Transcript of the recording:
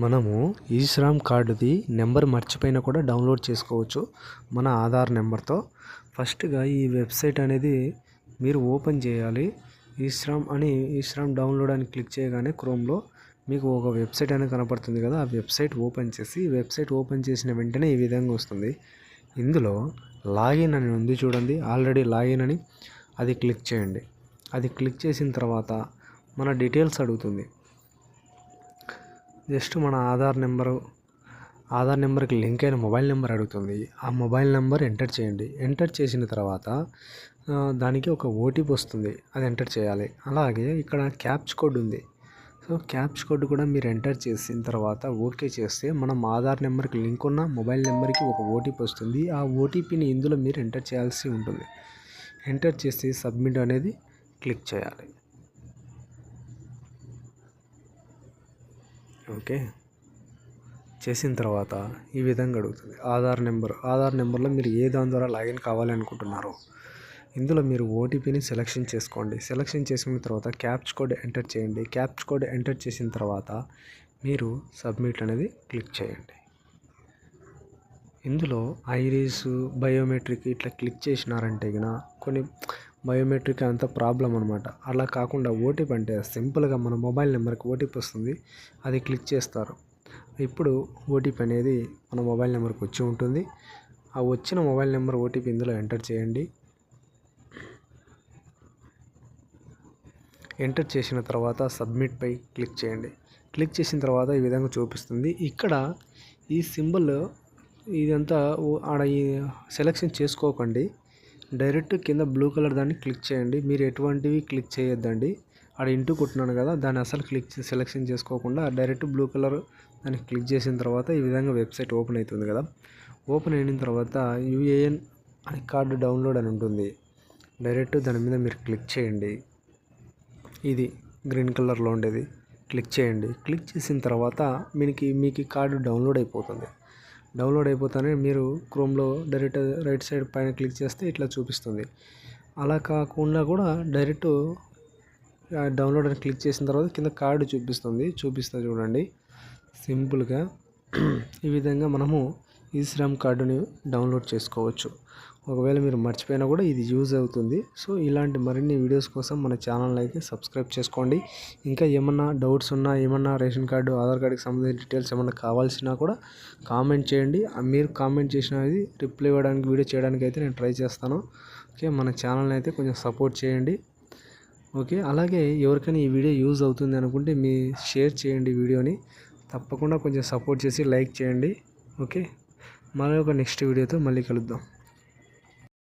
మనము ఈ శ్రామ్ కార్డుది నెంబర్ మర్చిపోయినా కూడా డౌన్లోడ్ చేసుకోవచ్చు మన ఆధార్ నెంబర్తో. ఫస్ట్గా ఈ వెబ్సైట్ అనేది మీరు ఓపెన్ చేయాలి. ఈ శ్రామ్ డౌన్లోడ్ అని క్లిక్ చేయగానే క్రోమ్లో మీకు ఒక వెబ్సైట్ అనేది కనపడుతుంది కదా, ఆ వెబ్సైట్ ఓపెన్ చేసి వెబ్సైట్ ఓపెన్ చేసిన వెంటనే ఈ విధంగా వస్తుంది. ఇందులో లాగిన్ అని ఉంది చూడండి, ఆల్రెడీ లాగిన్ అని, అది క్లిక్ చేయండి. అది క్లిక్ చేసిన తర్వాత మన డీటెయిల్స్ అడుగుతుంది. జస్ట్ మన ఆధార్ నెంబర్కి లింక్ అయిన మొబైల్ నెంబర్ అడుగుతుంది. ఆ మొబైల్ నెంబర్ ఎంటర్ చేయండి. ఎంటర్ చేసిన తర్వాత దానికి ఒక ఓటీపీ వస్తుంది, అది ఎంటర్ చేయాలి. అలాగే ఇక్కడ క్యాప్చ్ కోడ్ ఉంది. సో క్యాప్చ్ కోడ్ కూడా మీరు ఎంటర్ చేసిన తర్వాత ఓకే చేస్తే మనం ఆధార్ నెంబర్కి లింక్ ఉన్న మొబైల్ నెంబర్కి ఒక ఓటీపీ వస్తుంది. ఆ ఓటీపీని ఇందులో మీరు ఎంటర్ చేయాల్సి ఉంటుంది. ఎంటర్ చేసి సబ్మిట్ అనేది క్లిక్ చేయాలి. ఓకే చేసిన తర్వాత ఈ విధంగా అడుగుతుంది ఆధార్ నెంబర్లో మీరు ఏ దాని ద్వారా లాగిన్ కావాలి అనుకుంటున్నారో ఇందులో మీరు ఓటీపీని సెలెక్షన్ చేసుకోండి. సెలెక్షన్ చేసుకున్న తర్వాత క్యాప్చ్ కోడ్ ఎంటర్ చేయండి. క్యాప్చ్ కోడ్ ఎంటర్ చేసిన తర్వాత మీరు సబ్మిట్ అనేది క్లిక్ చేయండి. ఇందులో ఐరిస్, బయోమెట్రిక్ ఇట్లా క్లిక్ చేసినారంటే కొన్ని బయోమెట్రిక్ అంత ప్రాబ్లం అనమాట. అలా కాకుండా ఓటీపీ అంటే సింపుల్గా మన మొబైల్ నెంబర్కి ఓటీపీ వస్తుంది, అది క్లిక్ చేస్తారు. ఇప్పుడు ఓటీపీ అనేది మన మొబైల్ నెంబర్కి వచ్చి ఉంటుంది. ఆ వచ్చిన మొబైల్ నెంబర్ ఓటీపీ ఇందులో ఎంటర్ చేయండి. ఎంటర్ చేసిన తర్వాత సబ్మిట్పై క్లిక్ చేయండి. క్లిక్ చేసిన తర్వాత ఈ విధంగా చూపిస్తుంది. ఇక్కడ ఈ సింబల్ ఇదంతా ఆడ సెలెక్షన్ చేసుకోకండి, డైరెక్ట్ కింద బ్లూ కలర్ దాన్ని క్లిక్ చేయండి. మీరు ఎటువంటివి క్లిక్ చేయొద్దండి. ఆడ ఇంటూ కొట్టినాను కదా, దాన్ని అసలు సెలెక్షన్ చేసుకోకుండా డైరెక్ట్ బ్లూ కలర్ దాన్ని క్లిక్ చేసిన తర్వాత ఈ విధంగా వెబ్సైట్ ఓపెన్ అవుతుంది కదా. ఓపెన్ అయిన తర్వాత యూఏఎన్ కార్డు డౌన్లోడ్ అని ఉంటుంది. డైరెక్ట్ దాని మీద మీరు క్లిక్ చేయండి. ఇది గ్రీన్ కలర్లో ఉండేది క్లిక్ చేయండి. క్లిక్ చేసిన తర్వాత మీకు కార్డు డౌన్లోడ్ అయిపోతుంది. డౌన్లోడ్ అయిపోతానే మీరు క్రోమ్లో డైరెక్ట్ రైట్ సైడ్ పైన క్లిక్ చేస్తే ఇట్లా చూపిస్తుంది. అలా కాకుండా కూడా డైరెక్ట్ డౌన్లోడ్ అని క్లిక్ చేసిన తర్వాత కింద కార్డు చూపిస్తా చూడండి. సింపుల్గా ఈ విధంగా మనము ఈ శ్రామ్ కార్డుని డౌన్లోడ్ చేసుకోవచ్చు. ఒకవేళ మీరు మర్చిపోయినా కూడా ఇది యూజ్ అవుతుంది. సో ఇలాంటి మరిన్ని వీడియోస్ కోసం మన ఛానల్ అయితే సబ్స్క్రైబ్ చేసుకోండి. ఇంకా ఏమన్నా డౌట్స్ ఉన్నా, ఏమన్నా రేషన్ కార్డు, ఆధార్ కార్డుకి సంబంధించిన డీటెయిల్స్ ఏమన్నా కావాల్సినా కూడా కామెంట్ చేయండి. మీరు కామెంట్ చేసినది రిప్లై ఇవ్వడానికి, వీడియో చేయడానికి అయితే నేను ట్రై చేస్తాను. ఓకే, మన ఛానల్ని అయితే కొంచెం సపోర్ట్ చేయండి. ఓకే, అలాగే ఎవరికైనా ఈ వీడియో యూజ్ అవుతుంది అనుకుంటే షేర్ చేయండి వీడియోని. తప్పకుండా కొంచెం సపోర్ట్ చేసి లైక్ చేయండి. ఓకే, మరొక నెక్స్ట్ వీడియోతో మళ్ళీ కలుద్దాం.